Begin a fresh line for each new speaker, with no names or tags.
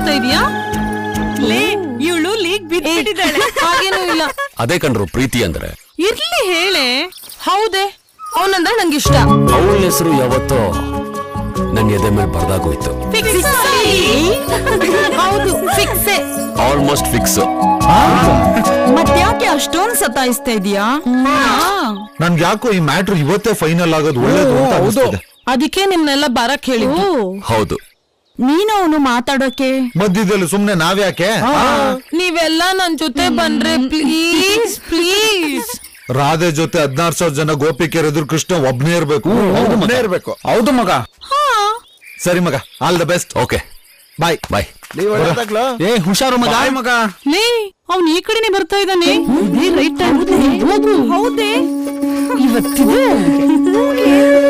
ಮಾಡ್ತಾ ಇದೀಯಾ?
ಇವಳು ಲೀಗ್ ಬಿಟ್ಟಿದ್ದಾಳೆ.
ಹಾಗೇನೂ ಇಲ್ಲ.
ಅದೇ ಕಂಡ್ರು ಪ್ರೀತಿ ಅಂದ್ರೆ.
ಇರ್ಲಿ ಹೇಳೆ. ಹೌದೇ, ಅವನಂದ್ರೆ ನಂಗಿಷ್ಟ.
ಅವಳ ಹೆಸರು ಯಾವತ್ತೋ ನನ್ ಎದೆ ಮೇಲೆ ಬರ್ದಾಗೋಯ್ತು.
ಹೌದು, ಫಿಕ್ಸೆ.
Almost fix.
ಮತ್ತ್ಯಾಕೆ ಅಷ್ಟೊಂದು ಸತಾಯಿಸ್ತಾ ಇದೀಯಾ?
ನನ್ಗೆ ಯಾಕೋ ಈ ಮ್ಯಾಟ್ರ್ ಇವತ್ತೇ ಫೈನಲ್ ಆಗೋದು ಒಳ್ಳೇದು ಅಂತ ಅನಿಸ್ತಿದೆ.
ಅದಕ್ಕೆ ನಿಮ್ನೆಲ್ಲ ಬರಕ್ ಹೇಳಿದ್ದು.
ಹೌದು.
ನೀನು ಅವನು ಮಾತಾಡೋಕೆ
ಮಧ್ಯದಲ್ಲಿ ಸುಮ್ನೆ ನಾವ್ಯಾಕೆ?
ನೀವೆಲ್ಲ ನನ್ ಜೊತೆ ಬಂದ್ರೆ ಪ್ಲೀಸ್ ಪ್ಲೀಸ್.
ರಾಧೆ ಜೊತೆ 16,000 ಜನ ಗೋಪಿಕೆಯರ್ ಎದುರು ಕೃಷ್ಣ ಒಬ್ನೇ ಇರ್ಬೇಕು.
ಹೌದು ಮಗ.
ಸರಿ ಮಗ, ಆಲ್ ದ ಬೆಸ್ಟ್.
ಓಕೆ,
ಬಾಯ್
ಬಾಯ್.
ಏ ಹುಷಾರು ಮಗ. ಮಗ
ಲೇ, ಅವ್ನ್ ಈ ಕಡೆನೆ ಬರ್ತಾ ಇದ್ದಾನೆ.
Right time. ಹೌದೇ ಇವತ್ತಿದೆ.